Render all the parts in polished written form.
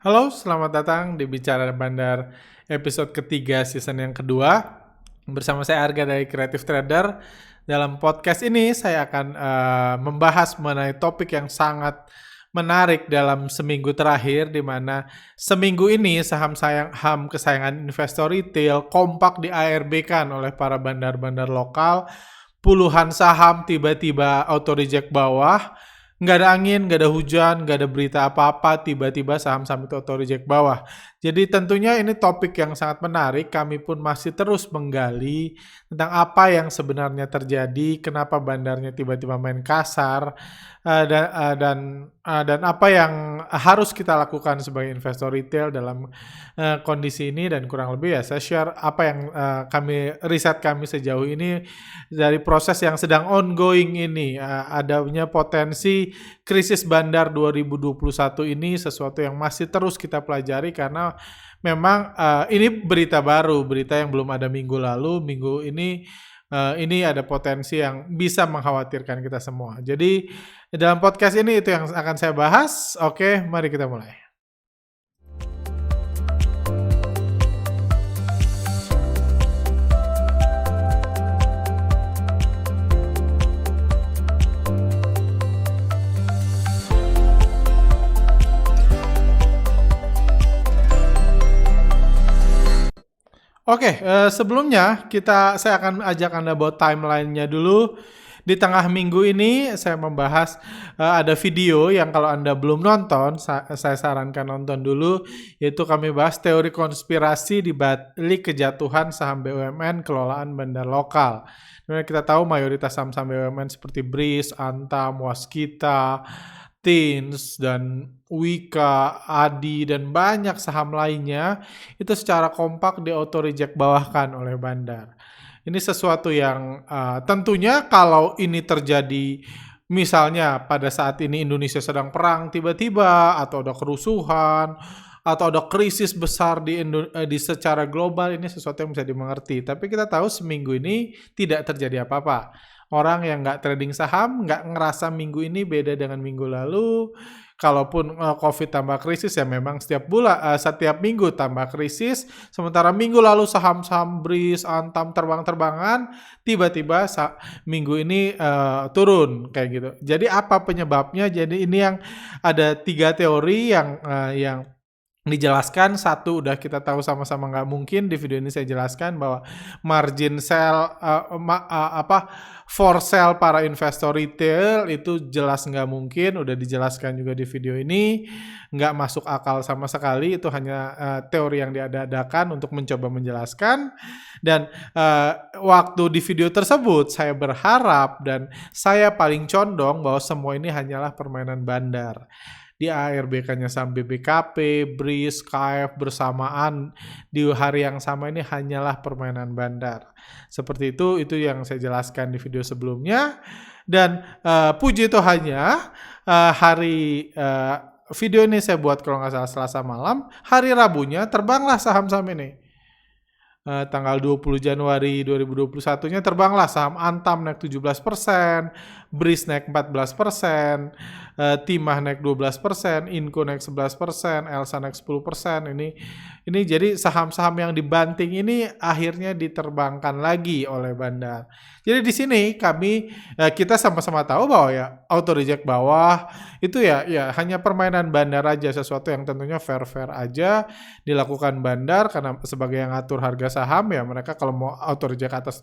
Halo, selamat datang di Bicara Bandar episode ketiga season yang kedua. Bersama saya Arga dari Creative Trader. Dalam podcast ini saya akan membahas mengenai topik yang sangat menarik dalam seminggu terakhir, di mana seminggu ini saham kesayangan investor retail kompak di ARB-kan oleh para bandar-bandar lokal. Puluhan saham tiba-tiba auto reject bawah, nggak ada angin, nggak ada hujan, nggak ada berita apa-apa, tiba-tiba saham-saham itu auto reject bawah. Jadi tentunya ini topik yang sangat menarik, kami pun masih terus menggali tentang apa yang sebenarnya terjadi, kenapa bandarnya tiba-tiba main kasar, dan apa yang harus kita lakukan sebagai investor retail dalam kondisi ini. Dan kurang lebih ya saya share apa yang riset kami sejauh ini dari proses yang sedang ongoing ini. Adanya potensi krisis bandar 2021 ini sesuatu yang masih terus kita pelajari, karena memang ini berita baru, berita yang belum ada minggu lalu. Minggu ini ada potensi yang bisa mengkhawatirkan kita semua. Jadi dalam podcast ini itu yang akan saya bahas. Oke, mari kita mulai. Oke, sebelumnya saya akan ajak Anda buat timeline-nya dulu. Di tengah minggu ini saya membahas ada video yang kalau Anda belum nonton, saya sarankan nonton dulu, yaitu kami bahas teori konspirasi di balik kejatuhan saham BUMN kelolaan bandar lokal. Dimana kita tahu mayoritas saham-saham BUMN seperti BRIS, Antam, Waskita, Tins, dan Wika, Adi, dan banyak saham lainnya itu secara kompak di auto reject bawahkan oleh bandar. Ini sesuatu yang tentunya kalau ini terjadi, misalnya pada saat ini Indonesia sedang perang tiba-tiba, atau ada kerusuhan, atau ada krisis besar di secara global, ini sesuatu yang bisa dimengerti. Tapi kita tahu seminggu ini tidak terjadi apa-apa. Orang yang nggak trading saham nggak ngerasa minggu ini beda dengan minggu lalu. Kalaupun COVID tambah krisis, ya memang setiap minggu tambah krisis. Sementara minggu lalu saham-saham BRIS, Antam terbang-terbangan, tiba-tiba minggu ini turun kayak gitu. Jadi apa penyebabnya? Jadi ini yang ada 3 teori yang dijelaskan. Satu udah kita tahu sama-sama nggak mungkin, di video ini saya jelaskan bahwa margin sell for sell para investor retail itu jelas nggak mungkin, udah dijelaskan juga di video ini, nggak masuk akal sama sekali. Itu hanya teori yang diada-adakan untuk mencoba menjelaskan. Dan waktu di video tersebut saya berharap dan saya paling condong bahwa semua ini hanyalah permainan bandar. Di ARB-nya saham BBKP, BRIS, KF bersamaan di hari yang sama ini hanyalah permainan bandar. Seperti itu yang saya jelaskan di video sebelumnya. Dan puji Tuhannya, video ini saya buat kalau nggak salah Selasa malam, hari Rabunya terbanglah saham-saham ini. Tanggal 20 Januari 2021-nya terbanglah saham Antam naik 17%, BRIS naik 14%, Timah naik 12%, Inco naik 11%, Elsa naik 10%. Ini jadi saham-saham yang dibanting ini akhirnya diterbangkan lagi oleh bandar. Jadi di sini kita sama-sama tahu bahwa ya auto reject bawah itu ya hanya permainan bandar aja, sesuatu yang tentunya fair-fair aja dilakukan bandar, karena sebagai yang ngatur harga saham ya mereka kalau mau auto reject atas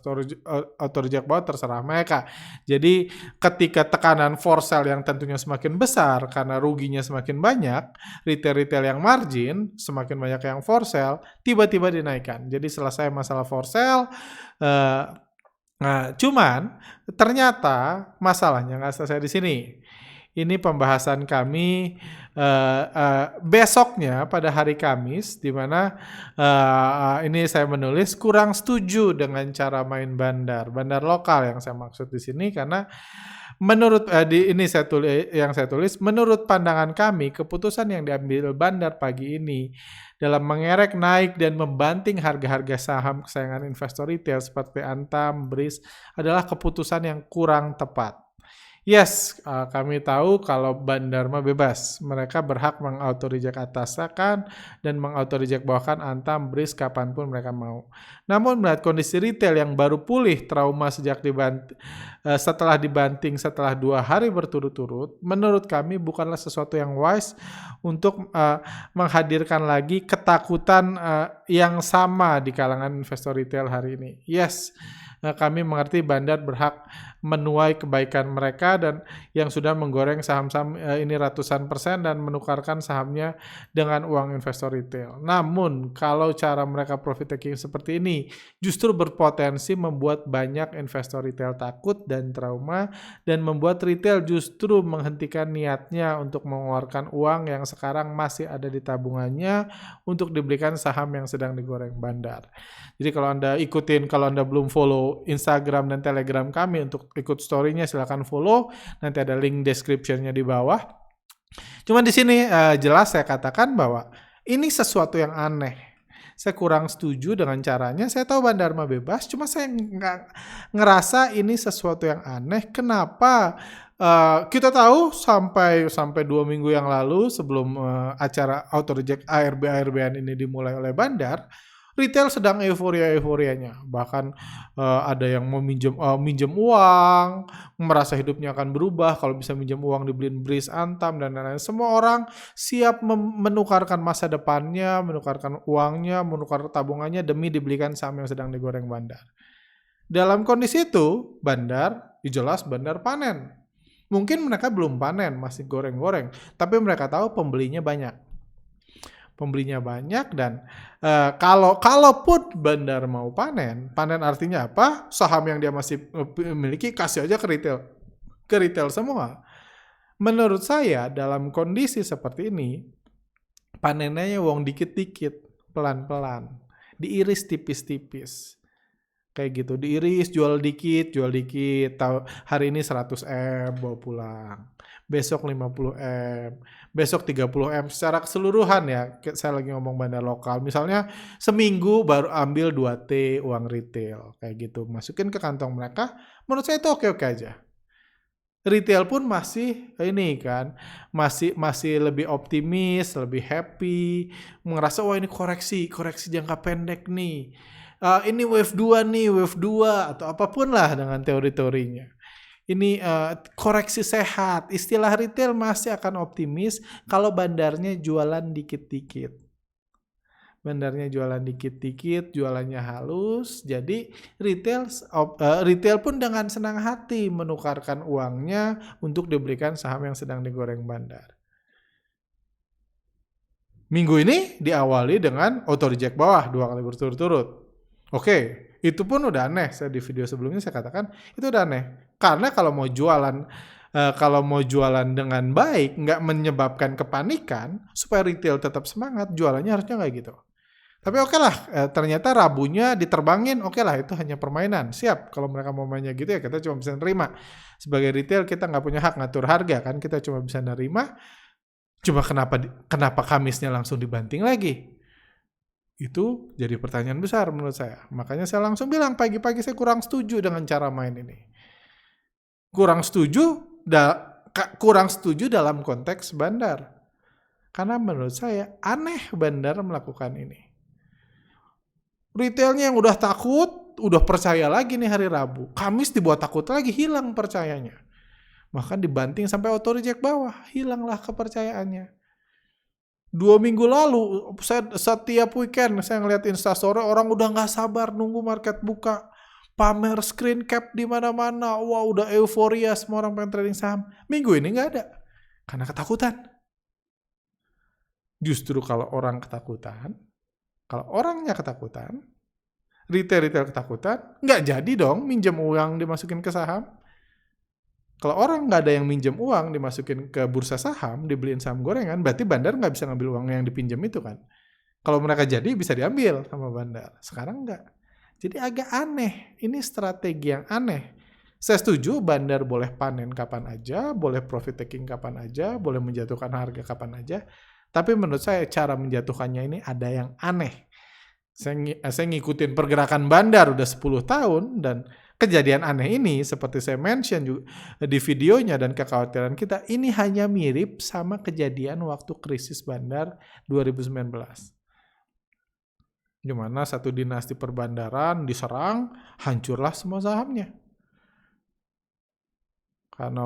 auto reject bawah terserah mereka. Jadi ketika tekanan for sell yang tentunya semakin besar karena ruginya semakin banyak, retail yang margin semakin banyak yang for sell, tiba-tiba dinaikkan. Jadi selesai masalah for sell. Nah, cuman ternyata masalahnya nggak selesai di sini. Ini pembahasan kami besoknya pada hari Kamis, di mana ini saya menulis kurang setuju dengan cara main bandar lokal yang saya maksud di sini, karena menurut saya tulis menurut pandangan kami, keputusan yang diambil bandar pagi ini dalam mengerek naik dan membanting harga-harga saham kesayangan investor retail seperti Antam, BRIS adalah keputusan yang kurang tepat. Yes, kami tahu kalau bandar mah bebas. Mereka berhak meng-auto-reject atasakan dan meng-auto-reject bawakan Antam, BRIS kapanpun mereka mau. Namun melihat kondisi retail yang baru pulih trauma setelah dibanting setelah 2 hari berturut-turut, menurut kami bukanlah sesuatu yang wise untuk menghadirkan lagi ketakutan yang sama di kalangan investor retail hari ini. Yes, kami mengerti bandar berhak menuai kebaikan mereka dan yang sudah menggoreng saham-saham ini ratusan persen dan menukarkan sahamnya dengan uang investor retail. Namun kalau cara mereka profit taking seperti ini justru berpotensi membuat banyak investor retail takut dan trauma dan membuat retail justru menghentikan niatnya untuk mengeluarkan uang yang sekarang masih ada di tabungannya untuk dibelikan saham yang sedang digoreng bandar. Jadi kalau Anda belum follow Instagram dan Telegram kami untuk ikut story-nya, silakan follow. Nanti ada link description-nya di bawah. Cuman di sini jelas saya katakan bahwa ini sesuatu yang aneh. Saya kurang setuju dengan caranya. Saya tahu bandar mah bebas, cuma saya nggak ngerasa ini sesuatu yang aneh. Kenapa? Kita tahu sampai 2 minggu yang lalu sebelum acara auto reject ARB-ARB-an ini dimulai oleh bandar, retail sedang euforia-euforianya. Bahkan ada yang mau minjem uang, merasa hidupnya akan berubah, kalau bisa minjem uang dibeliin BRIS, Antam, dan lain-lain. Semua orang siap menukarkan masa depannya, menukarkan uangnya, menukar tabungannya demi dibelikan saham yang sedang digoreng bandar. Dalam kondisi itu, jelas bandar panen. Mungkin mereka belum panen, masih goreng-goreng, tapi mereka tahu pembelinya banyak. Dan kalaupun bandar mau panen artinya apa? Saham yang dia masih miliki kasih aja ke retail semua. Menurut saya dalam kondisi seperti ini panennya uang dikit-dikit, pelan-pelan, diiris tipis-tipis. Kayak gitu, diiris, jual dikit, hari ini 100M bawa pulang, besok 50M, besok 30M, secara keseluruhan ya, saya lagi ngomong bandar lokal, misalnya seminggu baru ambil 2T uang retail, kayak gitu, masukin ke kantong mereka, menurut saya itu oke-oke aja. Retail pun masih masih lebih optimis, lebih happy, ngerasa wah ini koreksi jangka pendek nih. Ini wave 2 atau apapun lah dengan teori-teorinya. Ini koreksi sehat. Istilah retail masih akan optimis kalau bandarnya jualan dikit-dikit. Jualannya halus. Jadi retail pun dengan senang hati menukarkan uangnya untuk diberikan saham yang sedang digoreng bandar. Minggu ini diawali dengan auto reject bawah 2 kali berturut-turut. Oke, itu pun udah aneh. Saya di video sebelumnya saya katakan itu udah aneh. Karena kalau mau jualan dengan baik, nggak menyebabkan kepanikan, supaya retail tetap semangat, jualannya harusnya nggak gitu. Tapi oke lah, ternyata Rabunya diterbangin, oke lah itu hanya permainan. Siap, kalau mereka mau mainnya gitu ya kita cuma bisa nerima. Sebagai retail kita nggak punya hak ngatur harga kan, kita cuma bisa nerima. Cuma kenapa Kamisnya langsung dibanting lagi? Itu jadi pertanyaan besar menurut saya. Makanya saya langsung bilang pagi-pagi saya kurang setuju dengan cara main ini. Kurang setuju dalam konteks bandar. Karena menurut saya aneh bandar melakukan ini. Retailnya yang udah takut, udah percaya lagi nih hari Rabu. Kamis dibuat takut lagi, hilang percayanya. Bahkan dibanting sampai auto reject bawah, hilanglah kepercayaannya. 2 minggu lalu, setiap weekend saya ngeliat Instastory orang udah nggak sabar nunggu market buka, pamer screen cap di mana-mana, wah udah euforia semua orang pengen trading saham. Minggu ini nggak ada, karena ketakutan. Justru kalau orangnya ketakutan, retail ketakutan, nggak jadi dong minjem uang dimasukin ke saham. Kalau orang nggak ada yang minjem uang dimasukin ke bursa saham, dibeliin saham gorengan, berarti bandar nggak bisa ngambil uang yang dipinjam itu kan. Kalau mereka jadi bisa diambil sama bandar. Sekarang nggak. Jadi agak aneh. Ini strategi yang aneh. Saya setuju bandar boleh panen kapan aja, boleh profit taking kapan aja, boleh menjatuhkan harga kapan aja. Tapi menurut saya cara menjatuhkannya ini ada yang aneh. Saya ngikutin pergerakan bandar udah 10 tahun dan kejadian aneh ini seperti saya mention juga di videonya dan kekhawatiran kita ini hanya mirip sama kejadian waktu krisis bandar 2019. Di mana satu dinasti perbandaran diserang, hancurlah semua sahamnya. Karena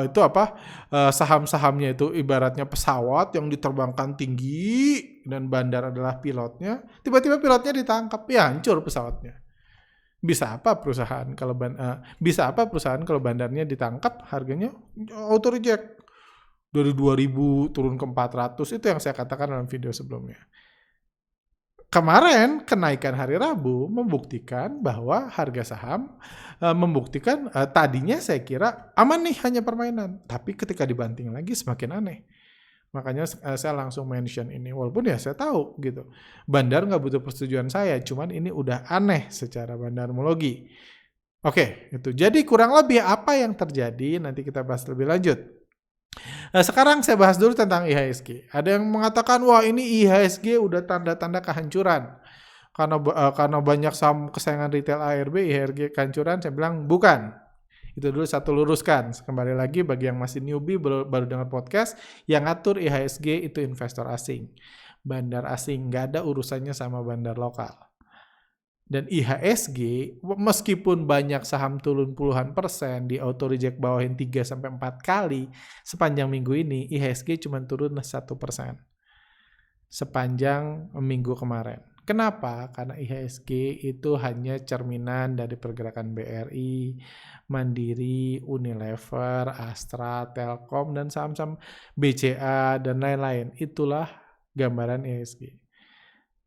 itu saham-sahamnya itu ibaratnya pesawat yang diterbangkan tinggi dan bandar adalah pilotnya. Tiba-tiba pilotnya ditangkap, ya hancur pesawatnya. Bisa apa perusahaan kalau bandarnya ditangkap, harganya auto reject dari 2000 turun ke 400. Itu yang saya katakan dalam video sebelumnya. Kemarin kenaikan hari Rabu membuktikan bahwa harga saham membuktikan tadinya saya kira aman nih hanya permainan, tapi ketika dibanting lagi semakin aneh. Makanya saya langsung mention ini, walaupun ya saya tahu gitu. Bandar nggak butuh persetujuan saya, cuman ini udah aneh secara bandarmologi. Oke, itu. Jadi kurang lebih apa yang terjadi nanti kita bahas lebih lanjut. Nah, sekarang saya bahas dulu tentang IHSG. Ada yang mengatakan, wah ini IHSG udah tanda-tanda kehancuran. Karena banyak saham kesayangan retail ARB, IHSG kehancuran, saya bilang bukan. Itu dulu satu luruskan. Kembali lagi bagi yang masih newbie, baru dengar podcast, yang ngatur IHSG itu investor asing. Bandar asing, nggak ada urusannya sama bandar lokal. Dan IHSG, meskipun banyak saham turun puluhan persen, di auto reject bawahin 3-4 kali, sepanjang minggu ini, IHSG cuma turun 1% sepanjang minggu kemarin. Kenapa? Karena IHSG itu hanya cerminan dari pergerakan BRI, Mandiri, Unilever, Astra, Telkom, dan saham-saham BCA, dan lain-lain. Itulah gambaran IHSG.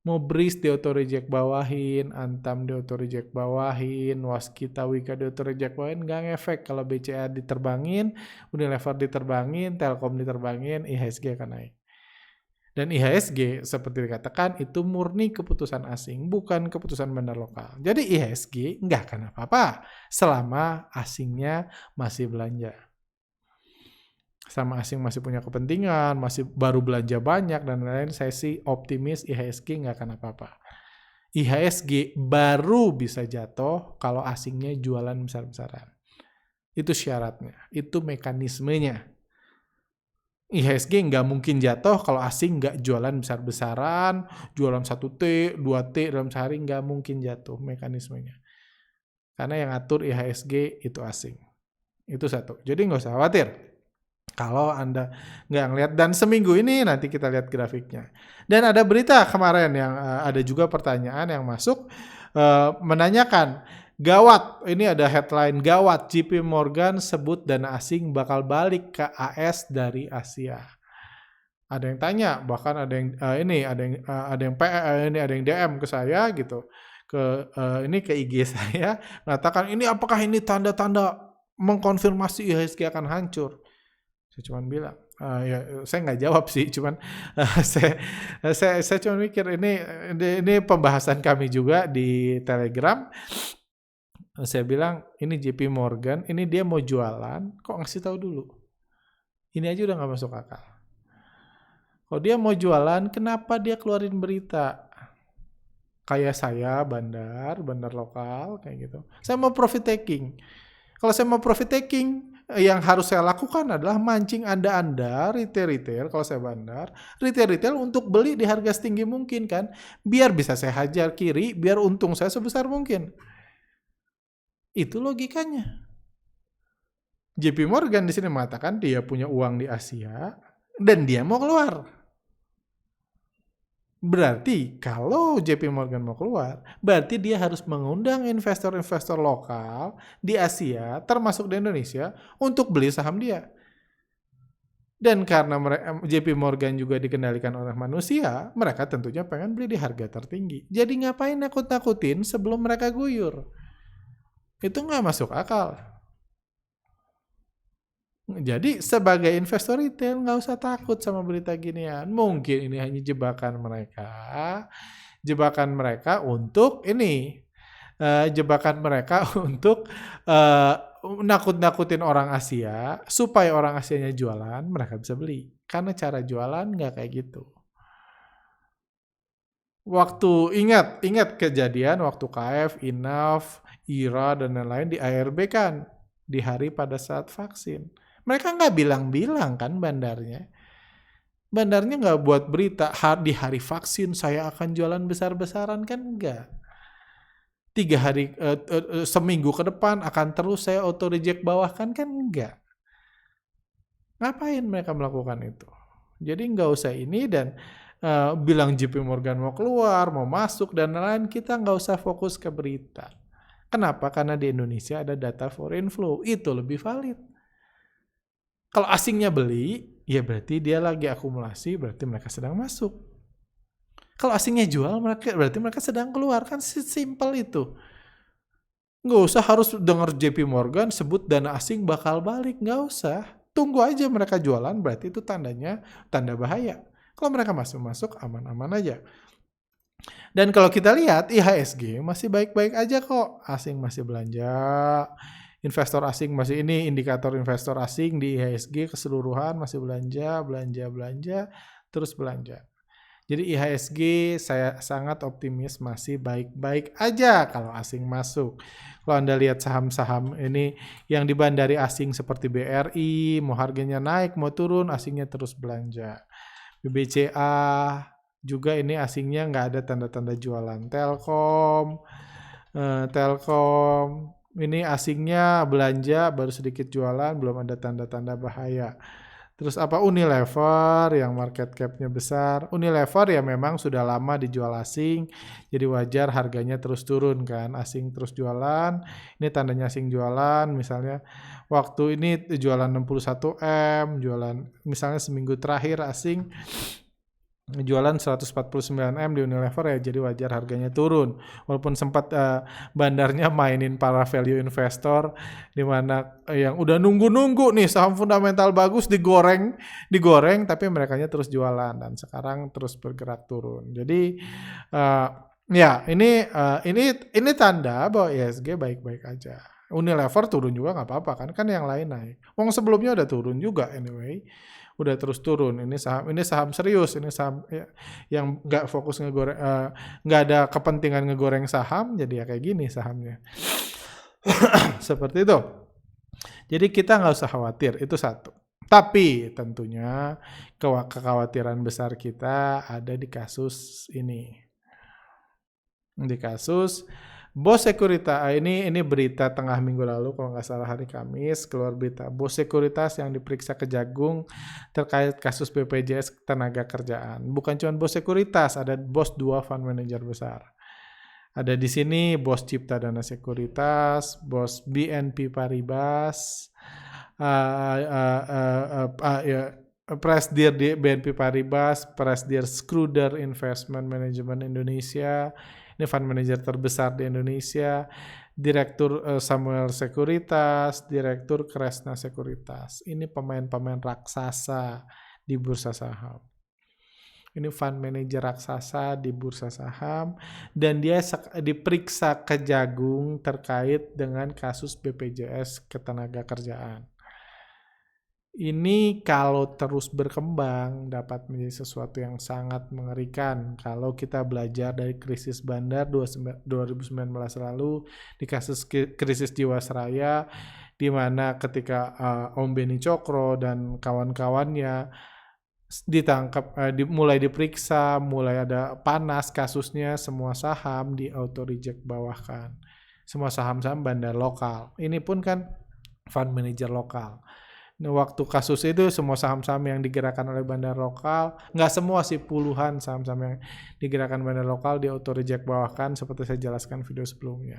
Mau BRIS di auto reject bawahin, Antam di auto reject bawahin, Waskita Wika di auto reject bawahin, nggak ngefek. Kalau BCA diterbangin, Unilever diterbangin, Telkom diterbangin, IHSG akan naik. Dan IHSG seperti dikatakan itu murni keputusan asing, bukan keputusan bandar lokal. Jadi IHSG nggak akan apa-apa selama asingnya masih belanja. Sama asing masih punya kepentingan, masih baru belanja banyak dan lain-lain, saya sih optimis IHSG nggak akan apa-apa. IHSG baru bisa jatuh kalau asingnya jualan besar-besaran. Itu syaratnya, itu mekanismenya. IHSG nggak mungkin jatuh kalau asing nggak jualan besar-besaran, jualan 1T, 2T dalam sehari, nggak mungkin jatuh mekanismenya. Karena yang atur IHSG itu asing. Itu satu. Jadi nggak usah khawatir kalau Anda nggak ngeliat. Dan seminggu ini nanti kita lihat grafiknya. Dan ada berita kemarin yang ada juga pertanyaan yang masuk menanyakan, gawat, ini ada headline, gawat, JP Morgan sebut dana asing bakal balik ke AS dari Asia. Ada yang tanya, bahkan ada yang ada yang DM ke saya gitu, ke IG saya, mengatakan ini apakah ini tanda-tanda mengkonfirmasi IHSG akan hancur? Saya cuma bilang, ya saya nggak jawab sih, cuman saya cuma mikir ini pembahasan kami juga di Telegram. Saya bilang ini JP Morgan, ini dia mau jualan, kok ngasih tahu dulu? Ini aja udah nggak masuk akal. Kalau dia mau jualan, kenapa dia keluarin berita? Kayak saya bandar lokal kayak gitu. Saya mau profit taking. Kalau saya mau profit taking, yang harus saya lakukan adalah mancing Anda retail, kalau saya bandar, retail untuk beli di harga setinggi mungkin kan, biar bisa saya hajar kiri, biar untung saya sebesar mungkin. Itu logikanya. JP Morgan di sini mengatakan dia punya uang di Asia dan dia mau keluar. Berarti kalau JP Morgan mau keluar, berarti dia harus mengundang investor-investor lokal di Asia, termasuk di Indonesia, untuk beli saham dia. Dan karena JP Morgan juga dikendalikan oleh manusia, mereka tentunya pengen beli di harga tertinggi. Jadi ngapain nakut-nakutin sebelum mereka guyur? Itu nggak masuk akal. Jadi sebagai investor retail nggak usah takut sama berita ginian. Mungkin ini hanya jebakan mereka untuk ini, jebakan mereka untuk nakut-nakutin orang Asia supaya orang Asianya jualan, mereka bisa beli. Karena cara jualan nggak kayak gitu. Waktu ingat kejadian waktu KF, INAF, IRA dan lain-lain di ARB kan di hari pada saat vaksin. Mereka nggak bilang-bilang kan bandarnya. Bandarnya nggak buat berita di hari vaksin saya akan jualan besar-besaran kan enggak. 3 hari seminggu ke depan akan terus saya auto reject bawahkan kan enggak. Ngapain mereka melakukan itu? Jadi nggak usah ini dan bilang JP Morgan mau keluar, mau masuk dan lain-lain, kita nggak usah fokus ke berita. Kenapa? Karena di Indonesia ada data foreign flow, itu lebih valid. Kalau asingnya beli, ya berarti dia lagi akumulasi, berarti mereka sedang masuk. Kalau asingnya jual, berarti mereka sedang keluar. Kan simple itu. Nggak usah harus dengar JP Morgan sebut dana asing bakal balik. Nggak usah. Tunggu aja mereka jualan, berarti itu tandanya tanda bahaya. Kalau mereka masuk aman-aman aja. Dan kalau kita lihat IHSG masih baik-baik aja kok. Asing masih belanja. Investor asing masih ini indikator investor asing di IHSG keseluruhan masih belanja, terus belanja. Jadi IHSG saya sangat optimis masih baik-baik aja kalau asing masuk. Kalau Anda lihat saham-saham ini yang dibandari asing seperti BRI, mau harganya naik, mau turun, asingnya terus belanja. BBCA juga ini asingnya nggak ada tanda-tanda jualan. Telkom ini asingnya belanja baru sedikit jualan, belum ada tanda-tanda bahaya. Terus apa Unilever yang market cap-nya besar. Unilever ya memang sudah lama dijual asing, jadi wajar harganya terus turun kan. Asing terus jualan, ini tandanya asing jualan. Misalnya waktu ini jualan 61M, jualan misalnya seminggu terakhir asing jualan 149M di Unilever ya, jadi wajar harganya turun. Walaupun sempat bandarnya mainin para value investor di mana yang udah nunggu-nunggu nih saham fundamental bagus digoreng tapi merekanya terus jualan dan sekarang terus bergerak turun. Jadi ya ini tanda bahwa IHSG baik-baik aja. Unilever turun juga nggak apa-apa kan yang lain naik. Wong sebelumnya udah turun juga anyway. Udah terus turun. Ini saham serius, ini saham yang nggak fokus ngegoreng, nggak ada kepentingan ngegoreng saham, jadi ya kayak gini sahamnya. Seperti itu. Jadi kita nggak usah khawatir, itu satu. Tapi tentunya kekhawatiran besar kita ada di kasus ini. Di kasus Bos Sekuritas, ini berita tengah minggu lalu kalau nggak salah hari Kamis keluar berita Bos Sekuritas yang diperiksa Kejagung terkait kasus BPJS tenaga kerjaan. Bukan cuma Bos Sekuritas, ada bos 2 fund manager besar. Ada di sini Bos Cipta Dana Sekuritas, Bos BNP Paribas, Presidir BNP Paribas, Presidir Schroeder Investment Management Indonesia. Ini fund manager terbesar di Indonesia, Direktur Samuel Sekuritas, Direktur Kresna Sekuritas. Ini pemain-pemain raksasa di bursa saham. Ini fund manager raksasa di bursa saham dan dia diperiksa Kejagung terkait dengan kasus BPJS Ketenagakerjaan. Ini kalau terus berkembang dapat menjadi sesuatu yang sangat mengerikan kalau kita belajar dari krisis bandar 2019 lalu di kasus krisis Jiwasraya di mana ketika Om Beni Cokro dan kawan-kawannya ditangkap, mulai diperiksa, mulai ada panas kasusnya, semua saham di auto reject bawahkan. Semua saham-saham bandar lokal. Ini pun kan fund manager lokal. Waktu kasus itu semua saham-saham yang digerakkan oleh bandar lokal, nggak semua sih, puluhan saham-saham yang digerakkan bandar lokal di auto reject bawahkan seperti saya jelaskan video sebelumnya.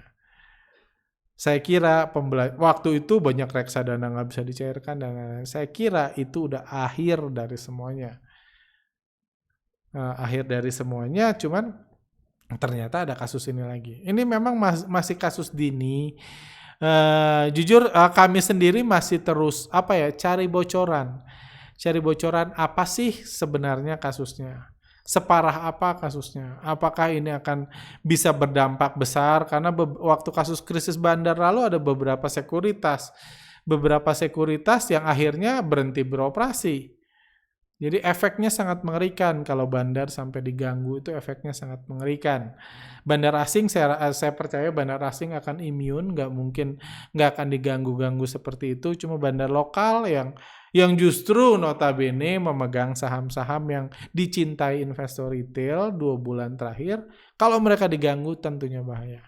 Saya kira waktu itu banyak reksadana nggak bisa dicairkan dan lain-lain. Saya kira itu udah akhir dari semuanya. Cuman ternyata ada kasus ini lagi. Ini memang masih kasus dini. Jujur kami sendiri masih terus cari bocoran apa sih sebenarnya kasusnya, separah apa kasusnya, apakah ini akan bisa berdampak besar karena waktu kasus krisis bandar lalu ada beberapa sekuritas yang akhirnya berhenti beroperasi. Jadi efeknya sangat mengerikan kalau bandar sampai diganggu, itu efeknya sangat mengerikan. Bandar asing saya percaya bandar asing akan immune, nggak akan diganggu-ganggu seperti itu. Cuma bandar lokal yang justru notabene memegang saham-saham yang dicintai investor retail 2 bulan terakhir, kalau mereka diganggu tentunya bahaya.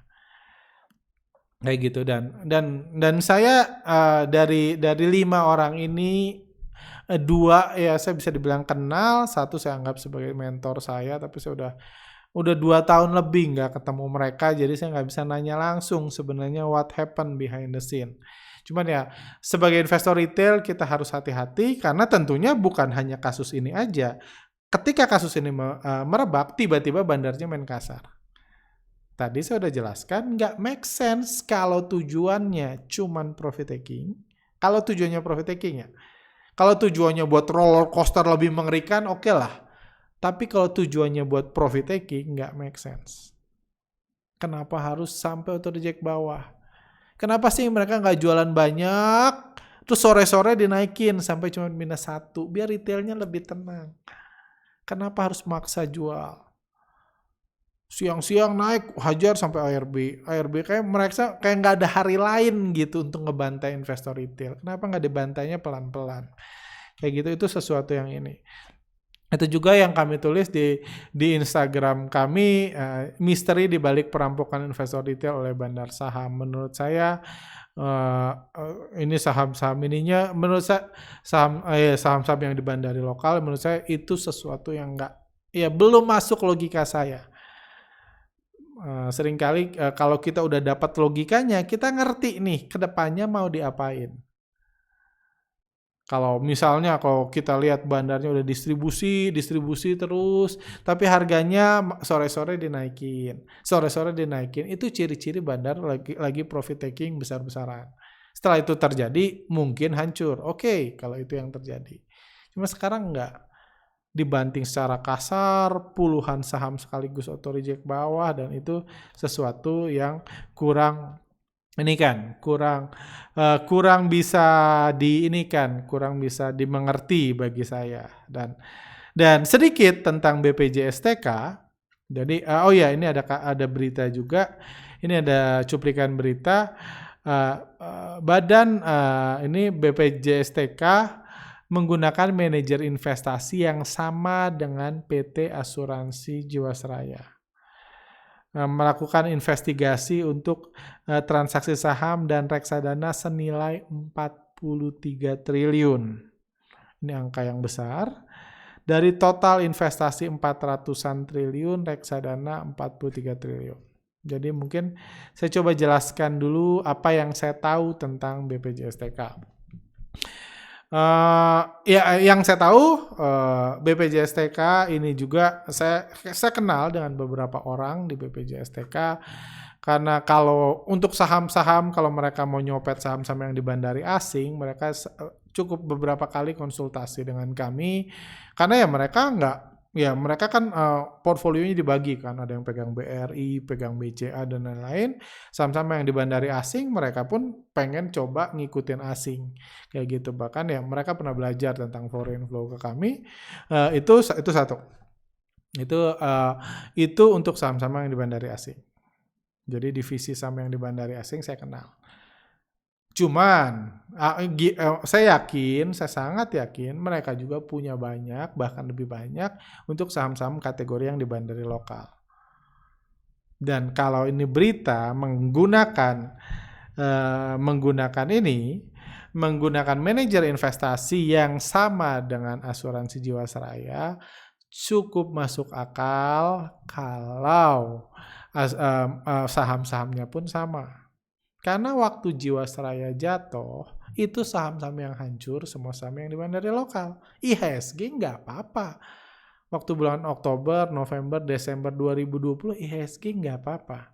Kayak gitu. Dan saya dari 5 orang ini, 2 ya saya bisa dibilang kenal, 1 saya anggap sebagai mentor saya, tapi saya udah 2 tahun lebih nggak ketemu mereka, jadi saya nggak bisa nanya langsung sebenarnya what happened behind the scene. Cuman ya sebagai investor retail kita harus hati-hati karena tentunya bukan hanya kasus ini aja. Ketika kasus ini merebak, tiba-tiba bandarnya main kasar. Tadi saya udah jelaskan, nggak make sense kalau tujuannya cuman profit taking. Kalau tujuannya profit taking ya. Kalau tujuannya buat roller coaster lebih mengerikan, oke lah. Tapi kalau tujuannya buat profit taking, nggak make sense. Kenapa harus sampai auto reject bawah? Kenapa sih mereka nggak jualan banyak, terus sore-sore dinaikin sampai cuma -1, biar retailnya lebih tenang. Kenapa harus maksa jual? Siang-siang naik, hajar sampai ARB kayak mereka kayak nggak ada hari lain gitu untuk ngebantai investor retail. Kenapa nggak dibantainya pelan-pelan? Kayak gitu, itu sesuatu yang ini. Itu juga yang kami tulis di Instagram kami, misteri di balik perampokan investor retail oleh bandar saham. Menurut saya ini saham-saham ininya, menurut saya saham-saham yang di bandari lokal, menurut saya itu sesuatu yang belum masuk logika saya. Seringkali kalau kita udah dapat logikanya, kita ngerti nih kedepannya mau diapain. Kalau misalnya kalau kita lihat bandarnya udah distribusi terus, tapi harganya sore-sore dinaikin, itu ciri-ciri bandar lagi profit taking besar-besaran. Setelah itu terjadi, mungkin hancur. Oke, kalau itu yang terjadi. Cuma sekarang enggak. Dibanting secara kasar, puluhan saham sekaligus auto reject bawah, dan itu sesuatu yang kurang bisa kurang bisa dimengerti bagi saya. Dan sedikit tentang BPJSTK. Jadi ini ada berita juga. Ini ada cuplikan berita, badan ini BPJSTK menggunakan manajer investasi yang sama dengan PT Asuransi Jiwasraya, melakukan investigasi untuk transaksi saham dan reksadana senilai 43 triliun. Ini angka yang besar. Dari total investasi 400-an triliun, reksadana 43 triliun. Jadi mungkin saya coba jelaskan dulu apa yang saya tahu tentang BPJSTK. Yang saya tahu, BPJSTK ini juga saya kenal dengan beberapa orang di BPJSTK, karena kalau untuk saham-saham, kalau mereka mau nyopet saham-saham yang di bandari asing, mereka cukup beberapa kali konsultasi dengan kami, karena mereka kan portfolionya dibagi kan, ada yang pegang BRI, pegang BCA dan lain-lain. Saham-saham yang di bandari asing, mereka pun pengen coba ngikutin asing kayak gitu. Bahkan ya mereka pernah belajar tentang foreign flow ke kami. Itu satu. Itu untuk saham-saham yang di bandari asing. Jadi divisi saham yang di bandari asing saya kenal. Cuman saya sangat yakin mereka juga punya banyak, bahkan lebih banyak untuk saham-saham kategori yang di bandari lokal. Dan kalau ini berita menggunakan manajer investasi yang sama dengan asuransi Jiwasraya, cukup masuk akal kalau saham-sahamnya pun sama. Karena waktu Jiwasraya jatuh, itu saham-saham yang hancur, semua saham yang di bandari lokal. IHSG nggak apa-apa. Waktu bulan Oktober, November, Desember 2020, IHSG nggak apa-apa.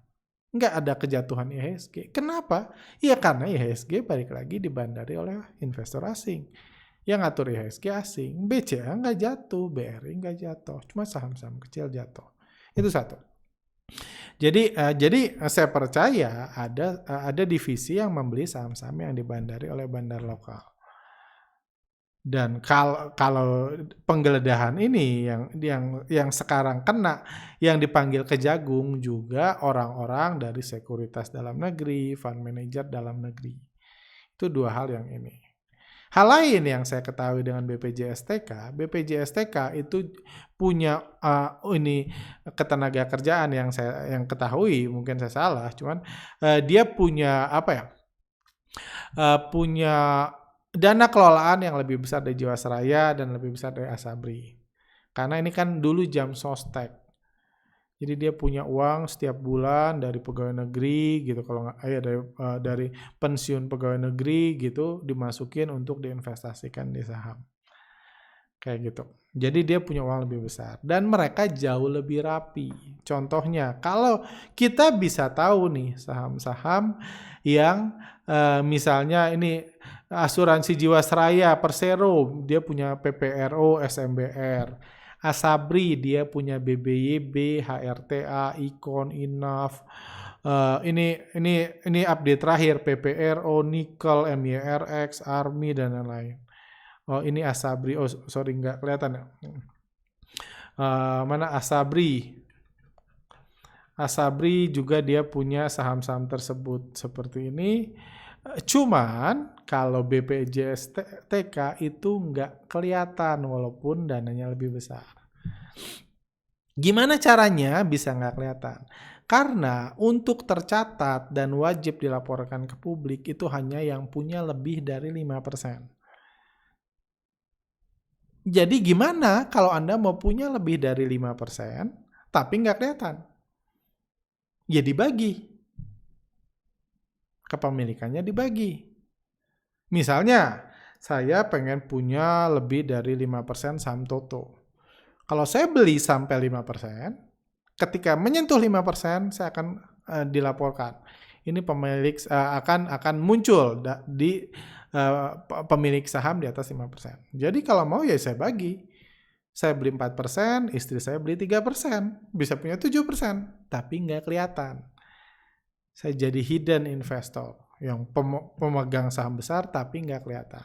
Nggak ada kejatuhan IHSG. Kenapa? Ya karena IHSG balik lagi dibandari oleh investor asing. Yang ngatur IHSG asing. BCA nggak jatuh, BRI nggak jatuh. Cuma saham-saham kecil jatuh. Itu satu. Jadi saya percaya ada divisi yang membeli saham-saham yang dibandari oleh bandar lokal. Dan kalau penggeledahan ini yang sekarang kena, yang dipanggil Kejagung juga orang-orang dari sekuritas dalam negeri, fund manager dalam negeri. Itu dua hal yang ini. Hal lain yang saya ketahui dengan BPJS TK itu punya ini ketenaga kerjaan yang ketahui, mungkin saya salah, cuman dia punya apa ya? Punya dana kelolaan yang lebih besar dari Jiwasraya dan lebih besar dari Asabri. Karena ini kan dulu jam sostek. Jadi dia punya uang setiap bulan dari pegawai negeri gitu, kalau nggak dari pensiun pegawai negeri gitu, dimasukin untuk diinvestasikan di saham. Kayak gitu. Jadi dia punya uang lebih besar dan mereka jauh lebih rapi. Contohnya, kalau kita bisa tahu nih saham-saham yang misalnya ini asuransi Jiwasraya, Persero, dia punya PPRO, SMBR. Asabri dia punya BBYB, HRTA, Icon, Inaf. Ini update terakhir PPRO, Nickel, MYRX, Army dan lain-lain. Oh ini Asabri, oh sorry nggak kelihatan ya. Mana Asabri? Asabri juga dia punya saham-saham tersebut seperti ini. Cuman kalau BPJS TK itu nggak kelihatan walaupun dananya lebih besar. Gimana caranya bisa nggak kelihatan? Karena untuk tercatat dan wajib dilaporkan ke publik itu hanya yang punya lebih dari 5%. Jadi gimana kalau Anda mau punya lebih dari 5% tapi nggak kelihatan? Ya dibagi. Kepemilikannya dibagi. Misalnya, saya pengen punya lebih dari 5% saham Toto. Kalau saya beli sampai 5%, ketika menyentuh 5%, saya akan dilaporkan. Ini pemilik akan muncul di pemilik saham di atas 5%. Jadi kalau mau ya saya bagi. Saya beli 4%, istri saya beli 3%. Bisa punya 7%, tapi nggak kelihatan. Saya jadi hidden investor yang pemegang saham besar tapi nggak kelihatan.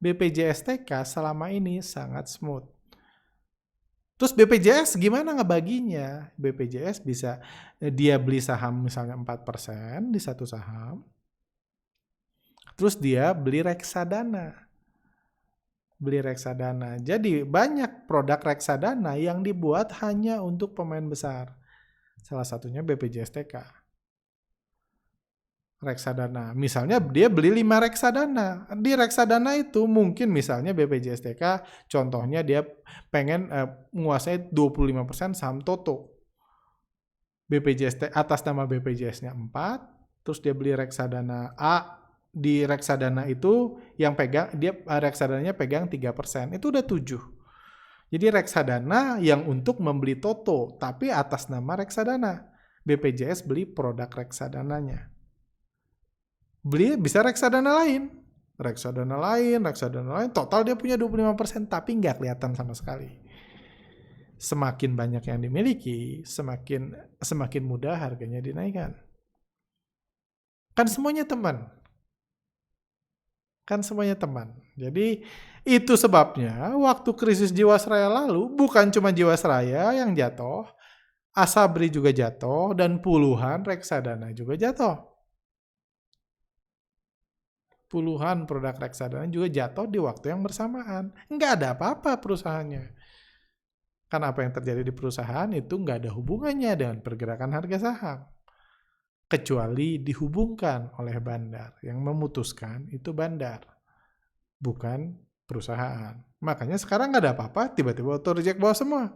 BPJS TK selama ini sangat smooth. Terus BPJS gimana ngebaginya? BPJS bisa dia beli saham misalnya 4% di satu saham. Terus dia beli reksadana. Jadi banyak produk reksadana yang dibuat hanya untuk pemain besar. Salah satunya BPJS TK. Reksadana. Misalnya dia beli 5 reksadana. Di reksadana itu mungkin misalnya BPJS TK, contohnya dia pengen menguasai 25% saham Toto. BPJS atas nama BPJS-nya 4, terus dia beli reksadana A. Di reksadana itu yang pegang dia reksadananya pegang 3%. Itu udah 7. Jadi reksadana yang untuk membeli Toto, tapi atas nama reksadana. BPJS beli produk reksadananya. Beli bisa reksadana lain, total dia punya 25%, tapi nggak kelihatan sama sekali. Semakin banyak yang dimiliki, semakin mudah harganya dinaikkan. Kan semuanya teman. Jadi itu sebabnya waktu krisis Jiwasraya lalu, bukan cuma Jiwasraya yang jatuh, Asabri juga jatuh, dan puluhan reksadana juga jatuh. Puluhan produk reksadana juga jatuh di waktu yang bersamaan. Nggak ada apa-apa perusahaannya. Karena apa yang terjadi di perusahaan itu nggak ada hubungannya dengan pergerakan harga saham. Kecuali dihubungkan oleh bandar. Yang memutuskan itu bandar. Bukan perusahaan. Makanya sekarang nggak ada apa-apa, tiba-tiba auto reject bawah semua.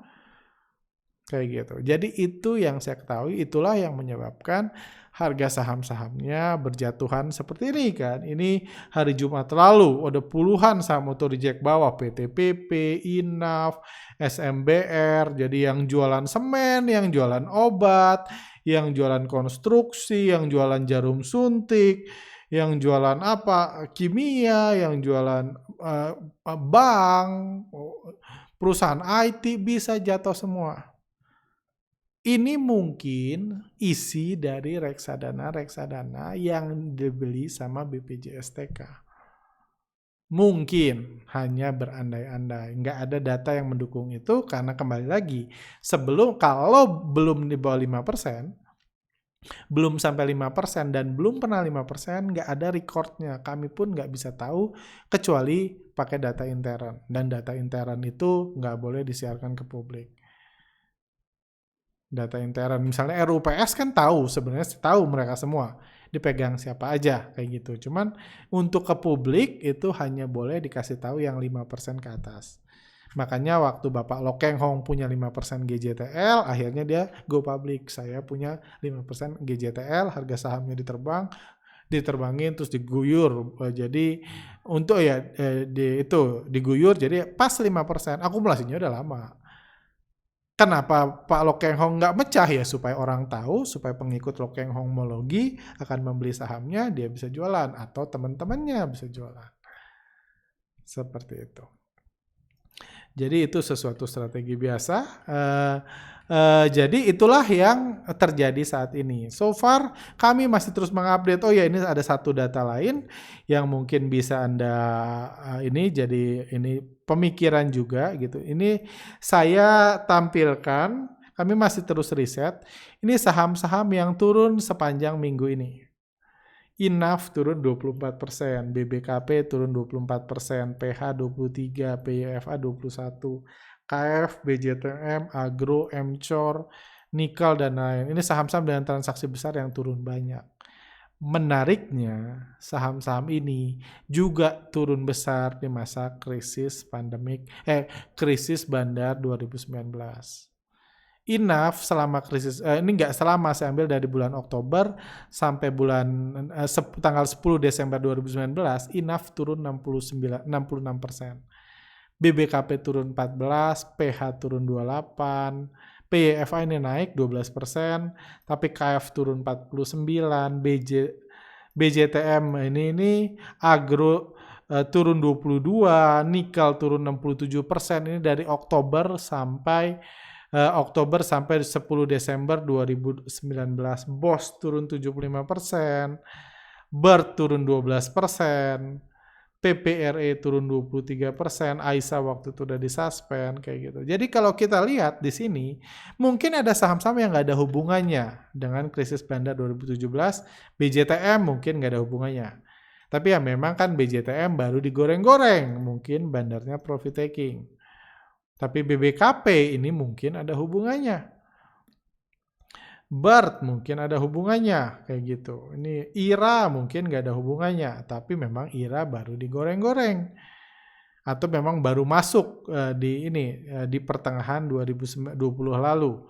Kayak gitu. Jadi itu yang saya ketahui, itulah yang menyebabkan harga saham-sahamnya berjatuhan seperti ini kan. Ini hari Jumat lalu ada puluhan saham auto reject bawah, PTPP, Inaf, SMBR. Jadi yang jualan semen, yang jualan obat, yang jualan konstruksi, yang jualan jarum suntik, yang jualan apa, kimia, yang jualan bank, perusahaan IT bisa jatuh semua. Ini mungkin isi dari reksadana yang dibeli sama BPJS TK. Mungkin hanya berandai-andai, nggak ada data yang mendukung itu karena kembali lagi, kalau belum di bawah 5%, belum sampai 5% dan belum pernah 5%, nggak ada recordnya. Kami pun nggak bisa tahu kecuali pakai data intern. Dan data intern itu nggak boleh disiarkan ke publik. Data intern, misalnya RUPS kan sebenarnya tahu mereka semua. Dipegang siapa aja, kayak gitu. Cuman untuk ke publik itu hanya boleh dikasih tahu yang 5% ke atas. Makanya waktu Bapak Lo Keng Hong punya 5% GJTL, akhirnya dia go public. Saya punya 5% GJTL, harga sahamnya diterbangin terus diguyur. Jadi untuk diguyur jadi pas 5%, akumulasinya udah lama. Kenapa Pak Lo Keng Hong nggak mecah ya? Supaya orang tahu, supaya pengikut Lo Keng Hong Mologi akan membeli sahamnya, dia bisa jualan atau teman-temannya bisa jualan. Seperti itu. Jadi itu sesuatu strategi biasa. Jadi itulah yang terjadi saat ini. So far kami masih terus mengupdate. Oh ya, ini ada satu data lain yang mungkin bisa Anda ini pemikiran juga gitu. Ini saya tampilkan. Kami masih terus riset. Ini saham-saham yang turun sepanjang minggu ini. INAF turun 24%, BBKP turun 24%, PH 23%, PYFA 21%, KF, BJTM, Agro, Mcor, Nikel, dan lain. Ini saham-saham dengan transaksi besar yang turun banyak. Menariknya, saham-saham ini juga turun besar di masa krisis bandar 2019. INAF selama krisis ini nggak selama, saya ambil dari bulan Oktober sampai tanggal 10 Desember 2019, INAF turun 66%. BBKP turun 14%, PH turun 28%, PYFA ini naik 12%, tapi KF turun 49%, BJTM ini Agro turun 22%, Nikel turun 67%, ini dari Oktober sampai 10 Desember 2019. BOS turun 75%, BERT turun 12%, PPRE turun 23%, AISA waktu itu udah disuspend, kayak gitu. Jadi kalau kita lihat di sini, mungkin ada saham-saham yang nggak ada hubungannya dengan krisis bandar 2017, BJTM mungkin nggak ada hubungannya. Tapi ya memang kan BJTM baru digoreng-goreng, mungkin bandarnya profit taking. Tapi BBKP ini mungkin ada hubungannya. BERT mungkin ada hubungannya, kayak gitu. Ini IRA mungkin nggak ada hubungannya, tapi memang IRA baru digoreng-goreng. Atau memang baru masuk di pertengahan 2020 lalu,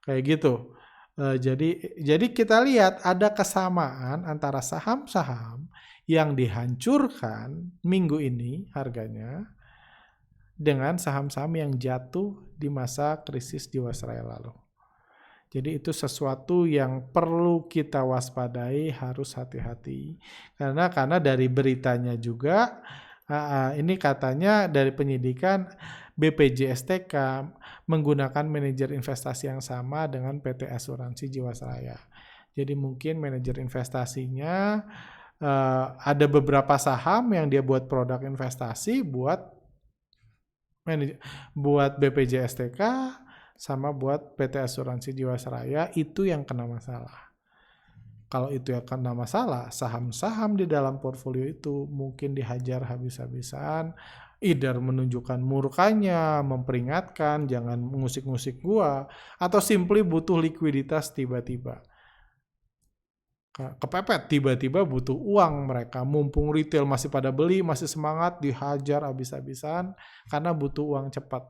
kayak gitu. Jadi kita lihat ada kesamaan antara saham-saham yang dihancurkan minggu ini harganya, dengan saham-saham yang jatuh di masa krisis Jiwasraya lalu. Jadi itu sesuatu yang perlu kita waspadai, harus hati-hati. Karena dari beritanya juga, ini katanya dari penyidikan BPJSTK menggunakan manajer investasi yang sama dengan PT Asuransi Jiwasraya. Jadi mungkin manajer investasinya ada beberapa saham yang dia buat produk investasi buat BPJSTK sama buat PT Asuransi Jiwasraya, itu yang kena masalah. Kalau itu yang kena masalah, saham-saham di dalam portfolio itu mungkin dihajar habis-habisan, either menunjukkan murkanya, memperingatkan, jangan mengusik-ngusik gua, atau simply butuh likuiditas tiba-tiba. Kepepet, tiba-tiba butuh uang mereka, mumpung retail masih pada beli, masih semangat, dihajar habis-habisan karena butuh uang cepat.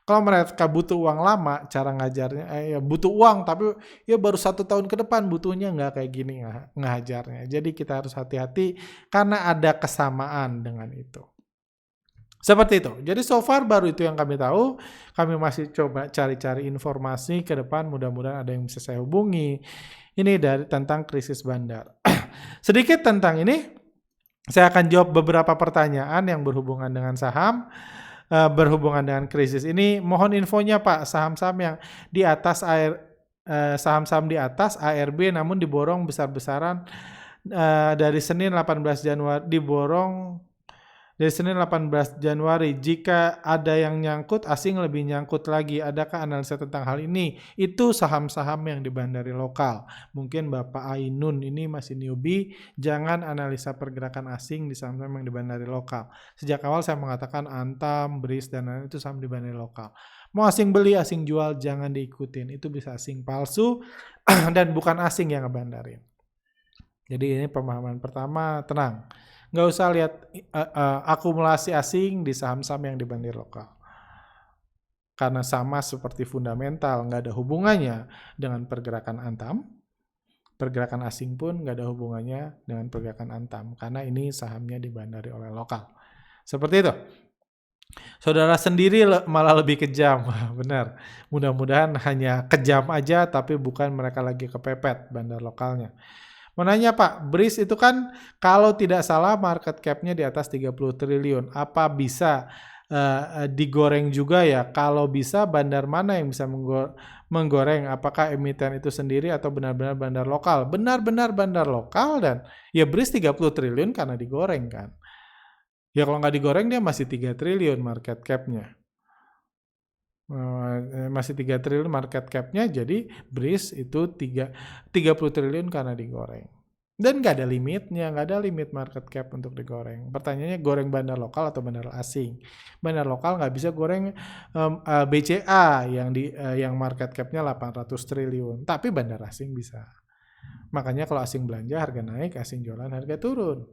Kalau mereka butuh uang lama, cara ngajarnya ya butuh uang tapi ya baru 1 tahun ke depan butuhnya, nggak kayak gini ngajarnya. Jadi kita harus hati-hati karena ada kesamaan dengan itu. Seperti itu. Jadi so far baru itu yang kami tahu. Kami masih coba cari-cari informasi ke depan, mudah-mudahan ada yang bisa saya hubungi. Ini tentang krisis bandar. Sedikit tentang ini, saya akan jawab beberapa pertanyaan yang berhubungan dengan saham, berhubungan dengan krisis ini. Mohon infonya Pak, saham-saham yang di atas saham-saham di atas ARB namun diborong besar-besaran dari Senin 18 Januari diborong Dari Senin 18 Januari, jika ada yang nyangkut, asing lebih nyangkut lagi. Adakah analisa tentang hal ini? Itu saham-saham yang di bandari lokal. Mungkin Bapak Ainun ini masih newbie, jangan analisa pergerakan asing di saham-saham yang di bandari lokal. Sejak awal saya mengatakan Antam, BRIS, dan lain-lain itu saham di bandari lokal. Mau asing beli, asing jual, jangan diikutin. Itu bisa asing palsu dan bukan asing yang ngebandarin. Jadi ini pemahaman pertama, tenang. Nggak usah lihat akumulasi asing di saham-saham yang di bandar lokal. Karena sama seperti fundamental, nggak ada hubungannya dengan pergerakan Antam. Pergerakan asing pun nggak ada hubungannya dengan pergerakan Antam. Karena ini sahamnya dibandari oleh lokal. Seperti itu. Saudara sendiri malah lebih kejam. Benar. Mudah-mudahan hanya kejam aja, tapi bukan mereka lagi kepepet bandar lokalnya. Mau nanya Pak, BRIS itu kan kalau tidak salah market cap-nya di atas 30 triliun. Apa bisa digoreng juga ya? Kalau bisa, bandar mana yang bisa menggoreng? Apakah emiten itu sendiri atau benar-benar bandar lokal? Benar-benar bandar lokal dan ya BRIS 30 triliun karena digoreng kan. Ya kalau nggak digoreng dia masih 3 triliun market cap-nya. Masih 3 triliun market cap-nya, jadi BRIS itu 30 triliun karena digoreng. Dan nggak ada limitnya, nggak ada limit market cap untuk digoreng. Pertanyaannya goreng bandar lokal atau bandar asing? Bandar lokal nggak bisa goreng BCA yang market cap-nya 800 triliun, tapi bandar asing bisa. Makanya kalau asing belanja harga naik, asing jualan harga turun.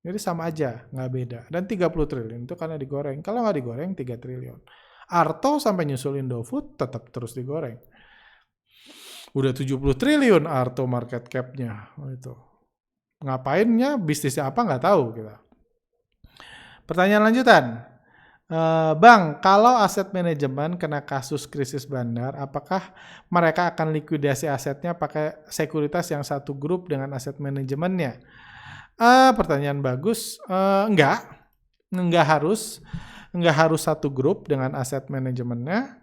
Jadi sama aja, nggak beda. Dan 30 triliun itu karena digoreng. Kalau nggak digoreng 3 triliun. Arto sampai nyusul Indofood tetap terus digoreng. Udah 70 triliun Arto market cap-nya. Itu. Ngapainnya, bisnisnya apa nggak tahu kita. Pertanyaan lanjutan. Bang, kalau aset manajemen kena kasus krisis bandar, apakah mereka akan likuidasi asetnya pakai sekuritas yang satu grup dengan aset manajemennya? Pertanyaan bagus. Enggak harus. Nggak harus satu grup dengan aset manajemennya.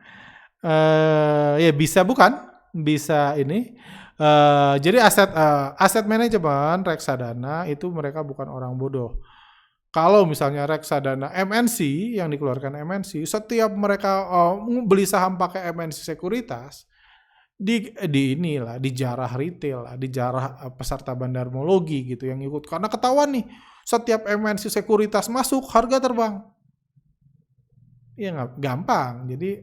Ya bisa bukan, bisa ini. Jadi aset manajemen reksadana itu mereka bukan orang bodoh. Kalau misalnya reksadana MNC yang dikeluarkan MNC, setiap mereka beli saham pakai MNC sekuritas, dijarah retail, dijarah peserta bandarmologi gitu yang ikut. Karena ketahuan nih, setiap MNC sekuritas masuk harga terbang. Ya nggak gampang. Jadi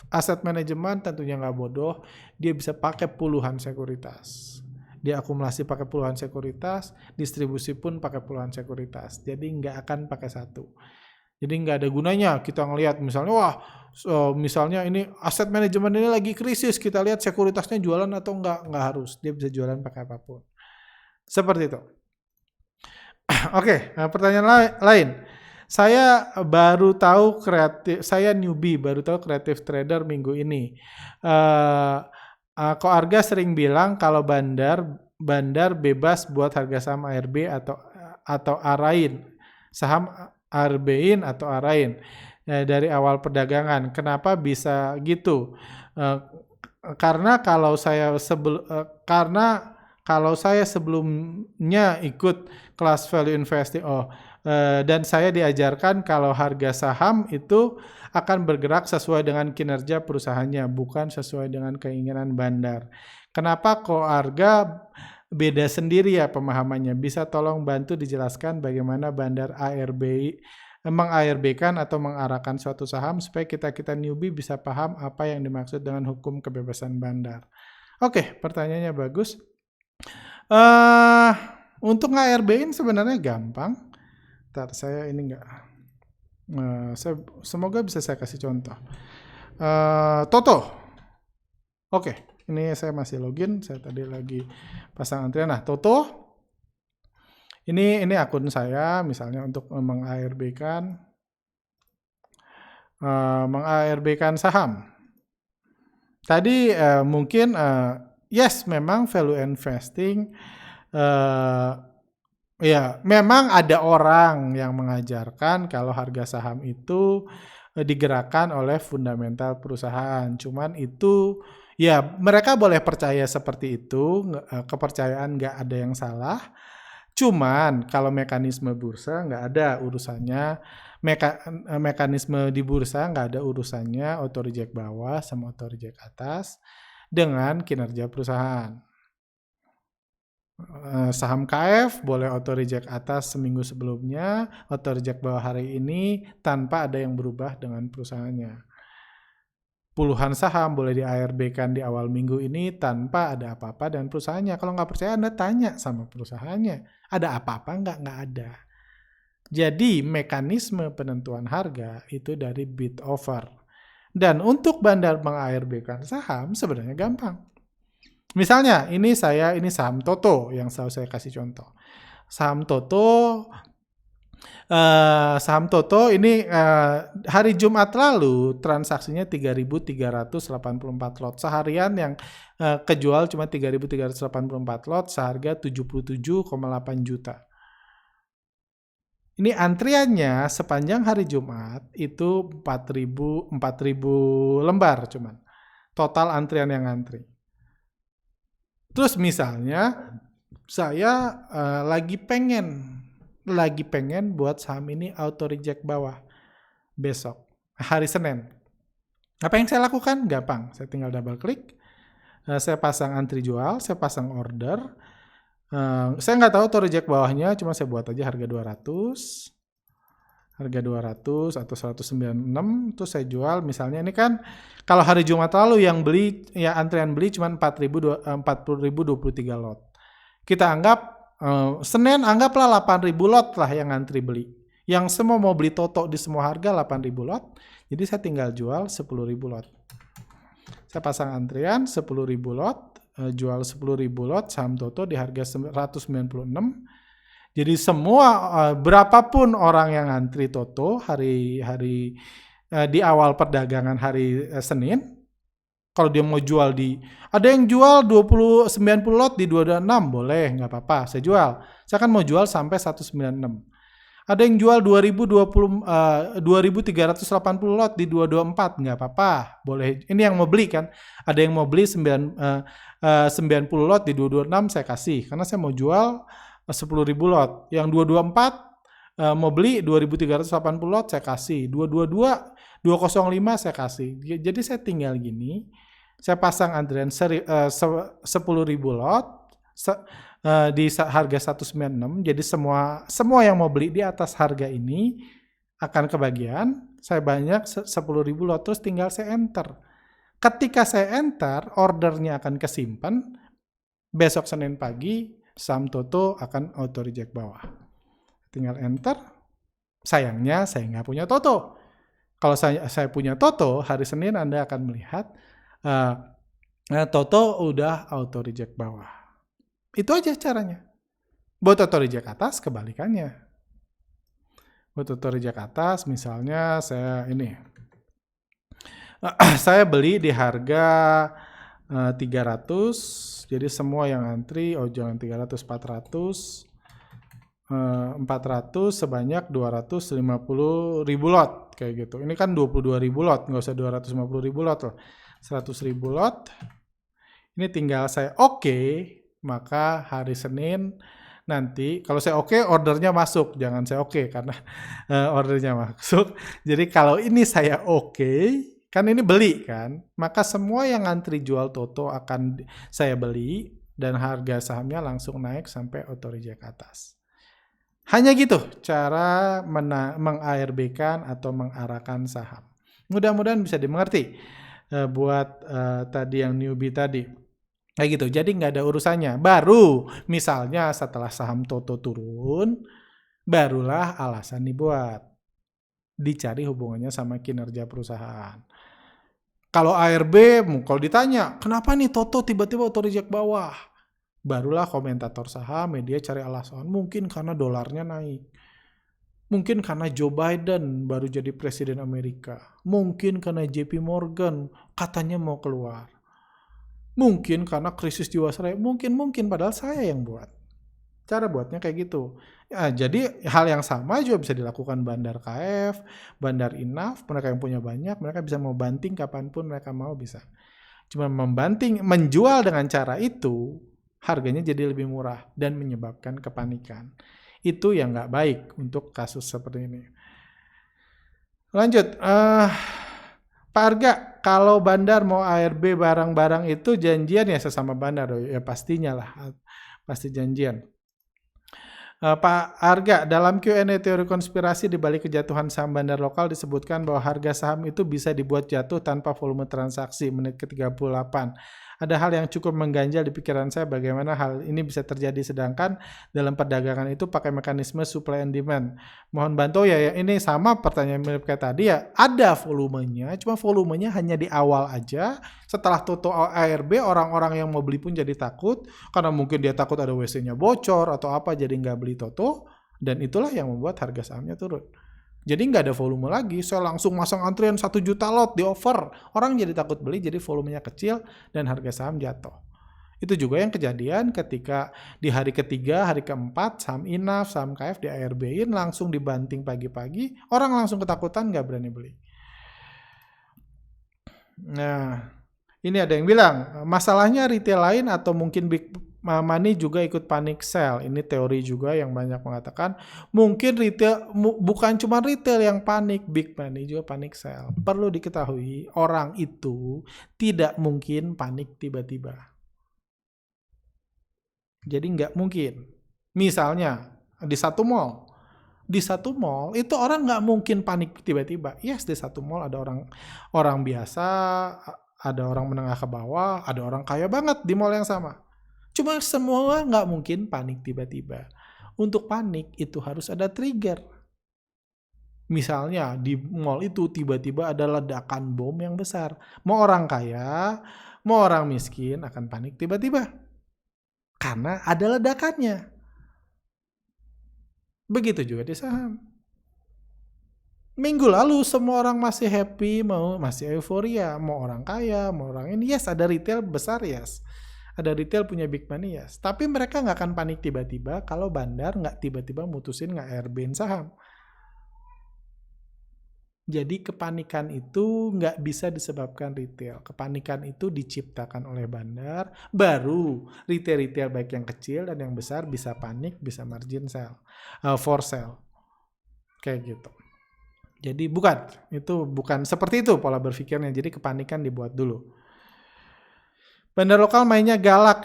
aset manajemen tentunya nggak bodoh. Dia bisa pakai puluhan sekuritas. Dia akumulasi pakai puluhan sekuritas, distribusi pun pakai puluhan sekuritas. Jadi nggak akan pakai satu. Jadi nggak ada gunanya kita ngelihat misalnya, misalnya ini aset manajemen ini lagi krisis, kita lihat sekuritasnya jualan atau nggak harus. Dia bisa jualan pakai apapun. Seperti itu. Oke, pertanyaan lain. Saya baru tahu saya newbie, baru tahu creative trader minggu ini. Ko Arga sering bilang kalau bandar bebas buat harga saham ARB atau Arain, saham ARB-in atau Arain dari awal perdagangan. Kenapa bisa gitu? Karena kalau saya sebelumnya ikut kelas value investing, dan saya diajarkan kalau harga saham itu akan bergerak sesuai dengan kinerja perusahaannya, bukan sesuai dengan keinginan bandar. Kenapa Ko Arga beda sendiri ya pemahamannya? Bisa tolong bantu dijelaskan bagaimana bandar meng-ARB-kan atau mengarahkan suatu saham supaya kita newbie bisa paham apa yang dimaksud dengan hukum kebebasan bandar. Oke, pertanyaannya bagus. Untuk nge-ARB-in sebenarnya gampang. Saya ini enggak. Semoga bisa saya kasih contoh. Toto. Oke, ini saya masih login. Saya tadi lagi pasang antrian. Nah, Toto. Ini akun saya misalnya untuk meng-ARB-kan saham. Tadi mungkin yes, memang value investing ya, memang ada orang yang mengajarkan kalau harga saham itu digerakkan oleh fundamental perusahaan. Cuman itu, ya mereka boleh percaya seperti itu, kepercayaan nggak ada yang salah. Cuman kalau mekanisme bursa nggak ada urusannya, mekanisme di bursa nggak ada urusannya auto reject bawah sama auto reject atas dengan kinerja perusahaan. Saham KF boleh auto reject atas seminggu sebelumnya, auto reject bawah hari ini tanpa ada yang berubah dengan perusahaannya. Puluhan saham boleh di ARB-kan di awal minggu ini tanpa ada apa-apa dengan perusahaannya. Kalau nggak percaya Anda tanya sama perusahaannya, ada apa-apa nggak? Nggak ada. Jadi mekanisme penentuan harga itu dari bid offer. Dan untuk bandar meng-ARB-kan saham sebenarnya gampang. Misalnya ini saham Toto yang selalu saya kasih contoh. Saham Toto ini hari Jumat lalu transaksinya 3.384 lot seharian yang kejual cuma 3.384 lot seharga 77,8 juta. Ini antriannya sepanjang hari Jumat itu 4.000 lembar cuman. Total antrian yang antri. Terus misalnya saya lagi pengen buat saham ini auto reject bawah besok hari Senin. Apa yang saya lakukan? Gampang, saya tinggal double klik, saya pasang antri jual, saya pasang order. Saya nggak tahu auto reject bawahnya, cuma saya buat aja harga 200 atau 196, terus saya jual. Misalnya ini kan kalau hari Jumat lalu yang beli, ya antrian beli cuma 40.023 lot. Kita anggap Senin anggaplah 8.000 lot lah yang antri beli. Yang semua mau beli Toto di semua harga 8.000 lot. Jadi saya tinggal jual 10.000 lot. Saya pasang antrian 10.000 lot, jual 10.000 lot saham Toto di harga 196. Jadi semua berapapun orang yang antri Toto hari di awal perdagangan hari Senin, kalau dia mau jual ada yang jual 90 lot di 226 boleh, nggak apa-apa, saya jual. Saya kan mau jual sampai 196. Ada yang jual 2.380 lot di 224, nggak apa-apa, boleh. Ini yang mau beli kan. Ada yang mau beli 90 lot di 226 saya kasih, karena saya mau jual 10.000 lot. Yang 224 mau beli 2.380 lot saya kasih. 222, 205 saya kasih. Jadi saya tinggal gini, saya pasang antrian 10.000 lot di harga 196. Jadi semua yang mau beli di atas harga ini akan kebagian. Saya banyak 10.000 lot, terus tinggal saya enter. Ketika saya enter, ordernya akan kesimpan. Besok Senin pagi saham Toto akan auto reject bawah. Tinggal enter. Sayangnya saya nggak punya Toto. Kalau saya punya Toto, hari Senin Anda akan melihat Toto udah auto reject bawah. Itu aja caranya. Buat auto reject atas kebalikannya. Buat auto reject atas misalnya saya beli di harga 300, jadi semua yang antri, jangan 300, 400 sebanyak 250.000 lot, kayak gitu. Ini kan 22.000 lot, nggak usah 250.000 lot loh, 100.000 lot. Ini tinggal saya oke, maka hari Senin nanti, kalau saya oke, ordernya masuk, jangan saya oke, karena ordernya masuk. Jadi kalau ini saya oke, kan ini beli kan, maka semua yang antri jual Toto akan saya beli dan harga sahamnya langsung naik sampai auto reject atas. Hanya gitu cara meng-ARB-kan atau mengarahkan saham. Mudah-mudahan bisa dimengerti buat tadi yang newbie tadi. Kayak gitu, jadi nggak ada urusannya. Baru misalnya setelah saham Toto turun, barulah alasan dibuat. Dicari hubungannya sama kinerja perusahaan. Kalau ARB, kalau ditanya, kenapa nih Toto tiba-tiba auto reject bawah? Barulah komentator saham, media cari alasan. Mungkin karena dolarnya naik. Mungkin karena Joe Biden baru jadi presiden Amerika. Mungkin karena JP Morgan katanya mau keluar. Mungkin karena krisis Jiwasraya. Mungkin padahal saya yang buat. Cara buatnya kayak gitu. Ya, jadi hal yang sama juga bisa dilakukan Bandar KF, Bandar Inaf, mereka yang punya banyak, mereka bisa mau banting kapanpun mereka mau bisa. Cuma menjual dengan cara itu harganya jadi lebih murah dan menyebabkan kepanikan. Itu yang nggak baik untuk kasus seperti ini. Lanjut, Pak Arga, kalau bandar mau ARB barang-barang itu janjian ya sesama bandar? Ya pastinya lah, pasti janjian. Pak Arga, dalam Q&A teori konspirasi di balik kejatuhan saham bandar lokal disebutkan bahwa harga saham itu bisa dibuat jatuh tanpa volume transaksi menit ke-38. Ada hal yang cukup mengganjal di pikiran saya bagaimana hal ini bisa terjadi sedangkan dalam perdagangan itu pakai mekanisme supply and demand. Mohon bantu ya, ini sama pertanyaan mirip kayak tadi ya. Ada volumenya, cuma volumenya hanya di awal aja. Setelah Toto ARB, orang-orang yang mau beli pun jadi takut karena mungkin dia takut ada WC-nya bocor atau apa jadi nggak beli Toto, dan itulah yang membuat harga sahamnya turun. Jadi nggak ada volume lagi, saya langsung masang antrian 1 juta lot di offer. Orang jadi takut beli, jadi volumenya kecil dan harga saham jatuh. Itu juga yang kejadian ketika di hari ketiga, hari keempat, saham INAF, saham KF di ARB-in langsung dibanting pagi-pagi, orang langsung ketakutan nggak berani beli. Nah, ini ada yang bilang, masalahnya retail lain atau mungkin big money juga ikut panic sell. Ini teori juga yang banyak mengatakan mungkin retail, bukan cuma retail yang panik, big money juga panic sell. Perlu diketahui orang itu tidak mungkin panik tiba-tiba. Jadi nggak mungkin. Misalnya di satu mall itu orang nggak mungkin panik tiba-tiba. Yes, di satu mall ada orang biasa, ada orang menengah ke bawah, ada orang kaya banget di mall yang sama. Cuma semua nggak mungkin panik tiba-tiba. Untuk panik itu harus ada trigger. Misalnya di mall itu tiba-tiba ada ledakan bom yang besar. Mau orang kaya, mau orang miskin akan panik tiba-tiba. Karena ada ledakannya. Begitu juga di saham. Minggu lalu semua orang masih happy, masih euforia. Mau orang kaya, mau orang ini. Yes, ada retail besar, yes. Ada retail punya big money, yes. Tapi mereka nggak akan panik tiba-tiba kalau bandar nggak tiba-tiba mutusin nggak ARB-in saham. Jadi kepanikan itu nggak bisa disebabkan retail. Kepanikan itu diciptakan oleh bandar, baru retail-retail baik yang kecil dan yang besar bisa panik, bisa margin sell, for sell. Kayak gitu. Jadi bukan seperti itu pola berpikirnya. Jadi kepanikan dibuat dulu. Bandar lokal mainnya galak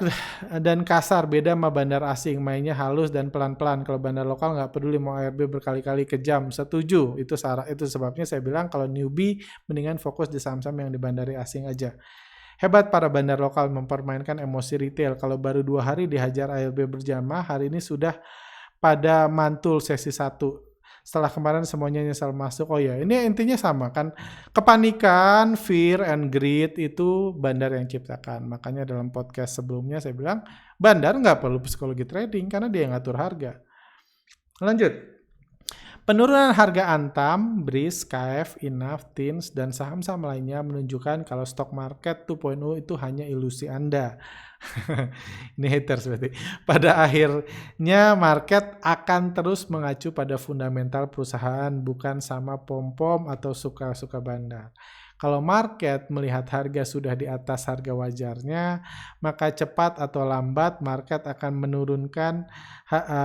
dan kasar, beda sama bandar asing, mainnya halus dan pelan-pelan. Kalau bandar lokal nggak peduli mau ARB berkali-kali kejam, setuju. Itu sebabnya saya bilang kalau newbie mendingan fokus di saham-saham yang di bandari asing aja. Hebat para bandar lokal mempermainkan emosi retail. Kalau baru 2 hari dihajar ARB berjamaah, hari ini sudah pada mantul sesi 1. Setelah kemarin semuanya nyesal masuk. Oh ya, ini intinya sama kan. Kepanikan, fear and greed itu bandar yang ciptakan. Makanya dalam podcast sebelumnya saya bilang, bandar nggak perlu psikologi trading karena dia yang ngatur harga. Lanjut. Penurunan harga Antam, BRIS, KF, INAF, TINS, dan saham-saham lainnya menunjukkan kalau stock market 2.0 itu hanya ilusi Anda. Ini haters berarti. Pada akhirnya market akan terus mengacu pada fundamental perusahaan, bukan sama pom-pom atau suka-suka bandar. Kalau market melihat harga sudah di atas harga wajarnya, maka cepat atau lambat market akan menurunkan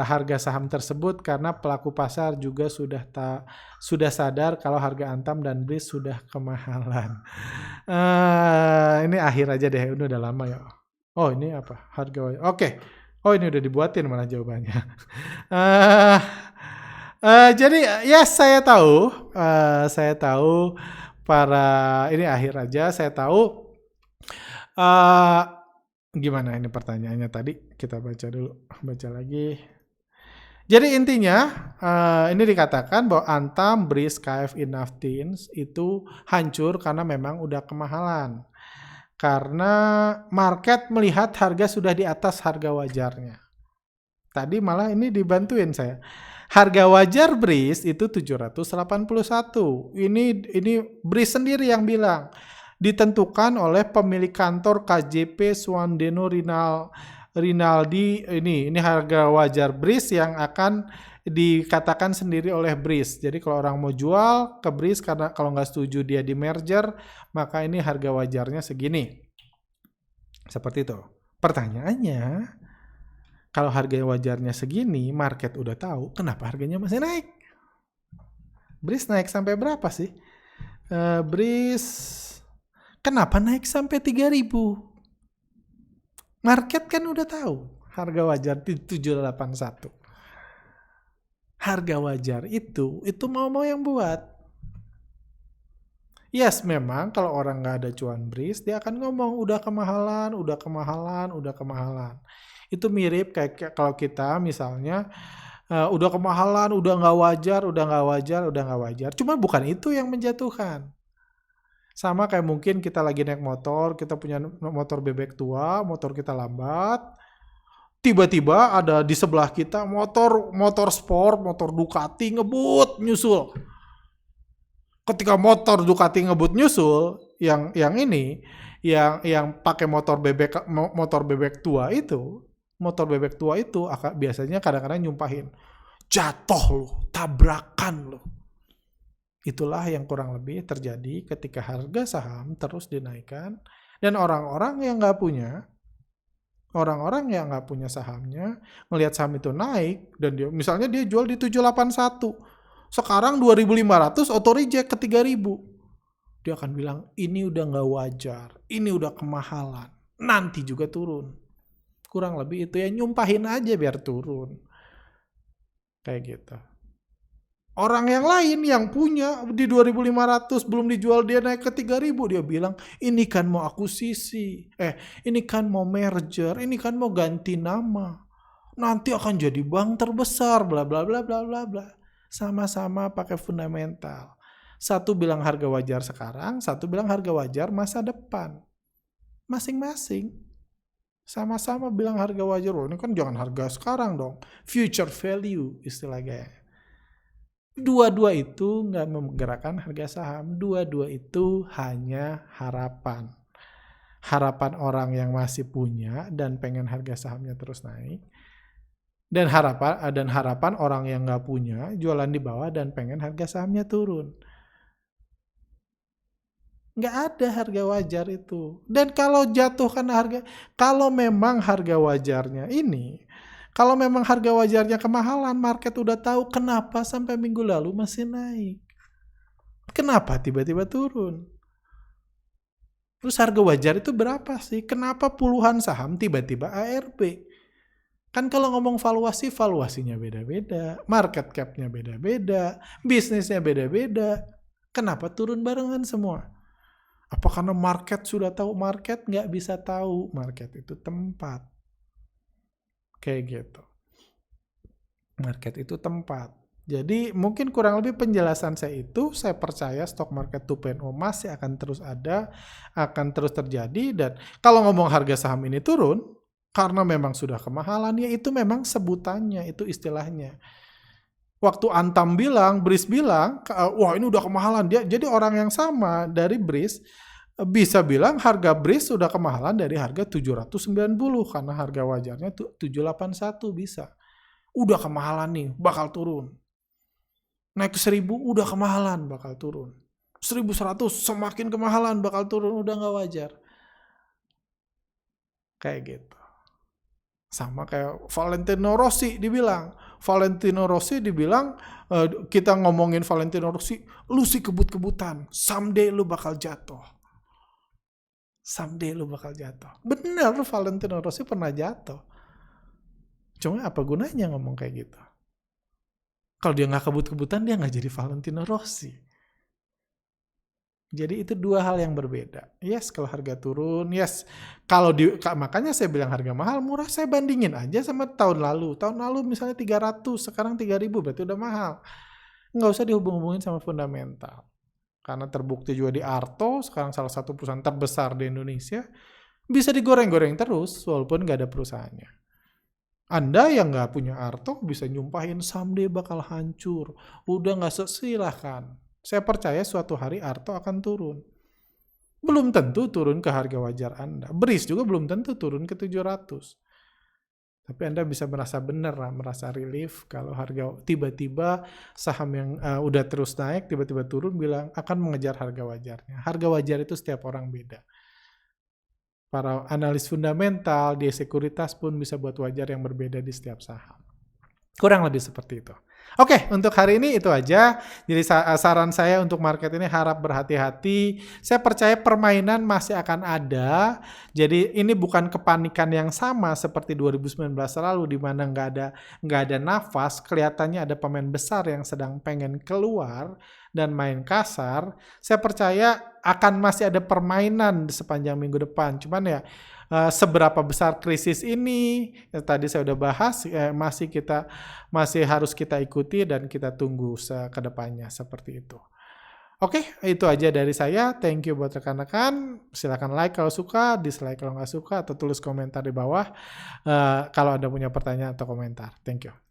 harga saham tersebut karena pelaku pasar juga sudah sadar kalau harga Antam dan BRIS sudah kemahalan. Ini akhir aja deh, ini udah lama ya. Oh ini apa? Harga wajar. Oke. Oh ini udah dibuatin malah jawabannya. Jadi ya saya tahu ini akhir aja, saya tahu gimana ini pertanyaannya tadi, kita baca lagi. Jadi intinya ini dikatakan bahwa Antam, BRIS, KF, INAF, TINS itu hancur karena memang udah kemahalan. Karena market melihat harga sudah di atas harga wajarnya. Tadi malah ini dibantuin saya. Harga wajar BRIS itu 781. Ini BRIS sendiri yang bilang. Ditentukan oleh pemilik kantor KJP Swandeno Rinaldi. Ini harga wajar BRIS yang akan dikatakan sendiri oleh BRIS. Jadi kalau orang mau jual ke BRIS karena kalau nggak setuju dia di merger, maka ini harga wajarnya segini. Seperti itu. Pertanyaannya, kalau harga wajarnya segini, market udah tahu, kenapa harganya masih naik? BRIS naik sampai berapa sih? BRIS kenapa naik sampai 3.000? Market kan udah tahu harga wajar di 781. Harga wajar itu mau yang buat. Yes, memang kalau orang nggak ada cuan BRIS, dia akan ngomong udah kemahalan, udah kemahalan, udah kemahalan. Itu mirip kayak kalau kita misalnya udah kemahalan, udah nggak wajar, udah nggak wajar, udah nggak wajar. Cuma bukan itu yang menjatuhkan. Sama kayak mungkin kita lagi naik motor, kita punya motor bebek tua, motor kita lambat, tiba-tiba ada di sebelah kita motor sport, motor Ducati ngebut nyusul. Ketika motor Ducati ngebut nyusul, yang pakai motor bebek tua itu, biasanya kadang-kadang nyumpahin, jatuh lu, tabrakan lu. Itulah yang kurang lebih terjadi ketika harga saham terus dinaikkan dan orang-orang yang nggak punya sahamnya ngelihat saham itu naik dan misalnya dia jual di 781, sekarang 2.500 auto reject ke 3.000, dia akan bilang ini udah nggak wajar, ini udah kemahalan, nanti juga turun. Kurang lebih itu ya, nyumpahin aja biar turun kayak gitu. Orang yang lain yang punya di 2.500 belum dijual, dia naik ke 3.000, dia bilang ini kan mau akuisisi, ini kan mau merger, ini kan mau ganti nama, nanti akan jadi bank terbesar, bla bla bla bla bla bla. Sama-sama pakai fundamental. Satu bilang harga wajar sekarang, satu bilang harga wajar masa depan. Masing-masing. Sama-sama bilang harga wajar, oh ini kan jangan harga sekarang dong, future value istilahnya. Dua-dua itu nggak menggerakkan harga saham. Dua-dua itu hanya harapan. Harapan orang yang masih punya dan pengen harga sahamnya terus naik. Dan harapan orang yang nggak punya, jualan di bawah dan pengen harga sahamnya turun. Nggak ada harga wajar itu. Dan kalau jatuhkan kalau memang harga wajarnya ini, kalau memang harga wajarnya kemahalan, market udah tahu kenapa sampai minggu lalu masih naik. Kenapa tiba-tiba turun? Terus harga wajar itu berapa sih? Kenapa puluhan saham tiba-tiba ARB? Kan kalau ngomong valuasi, valuasinya beda-beda, market cap-nya beda-beda, bisnisnya beda-beda. Kenapa turun barengan semua? Apa karena market sudah tahu? Market nggak bisa tahu. Market itu tempat. Kayak gitu. Market itu tempat. Jadi mungkin kurang lebih penjelasan saya itu, saya percaya stock market 2.0 masih akan terus ada, akan terus terjadi, dan kalau ngomong harga saham ini turun, karena memang sudah kemahalan, ya itu memang sebutannya, itu istilahnya. Waktu Antam bilang, BRIS bilang, wah ini udah kemahalan, jadi orang yang sama dari BRIS, bisa bilang harga BRIS sudah kemahalan dari harga 790, karena harga wajarnya 781 bisa. Udah kemahalan nih, bakal turun. Naik ke 1.000, udah kemahalan, bakal turun. 1.100, semakin kemahalan, bakal turun, udah nggak wajar. Kayak gitu. Sama kayak Valentino Rossi dibilang, kita ngomongin Valentino Rossi, lu sih kebut-kebutan, someday lu bakal jatuh. Bener, Valentino Rossi pernah jatuh. Cuma apa gunanya ngomong kayak gitu? Kalau dia nggak kebut-kebutan, dia nggak jadi Valentino Rossi. Jadi itu dua hal yang berbeda. Yes, kalau harga turun, yes. Makanya saya bilang harga mahal, murah, saya bandingin aja sama tahun lalu. Tahun lalu misalnya 300, sekarang 3.000, berarti udah mahal. Nggak usah dihubung-hubungin sama fundamental. Karena terbukti juga di Arto, sekarang salah satu perusahaan terbesar di Indonesia, bisa digoreng-goreng terus, walaupun nggak ada perusahaannya. Anda yang nggak punya Arto bisa nyumpahin someday bakal hancur. Udah nggak, silahkan. Saya percaya suatu hari Arto akan turun. Belum tentu turun ke harga wajar Anda. BRIS juga belum tentu turun ke 700. Tapi Anda bisa merasa benar, merasa relief kalau harga tiba-tiba saham yang udah terus naik, tiba-tiba turun, bilang akan mengejar harga wajarnya. Harga wajar itu setiap orang beda. para analis fundamental, di sekuritas pun bisa buat wajar yang berbeda di setiap saham. Kurang lebih seperti itu. Oke, untuk hari ini itu aja. Jadi saran saya untuk market ini harap berhati-hati. Saya percaya permainan masih akan ada. Jadi ini bukan kepanikan yang sama seperti 2019 lalu di mana nggak ada nafas. Kelihatannya ada pemain besar yang sedang pengen keluar dan main kasar. Saya percaya akan masih ada permainan di sepanjang minggu depan. Cuman ya seberapa besar krisis ini tadi saya udah bahas, masih harus kita ikuti dan kita tunggu ke depannya seperti itu. Oke, itu aja dari saya. Thank you buat rekan-rekan. Silakan like kalau suka, dislike kalau nggak suka, atau tulis komentar di bawah kalau Anda punya pertanyaan atau komentar. Thank you.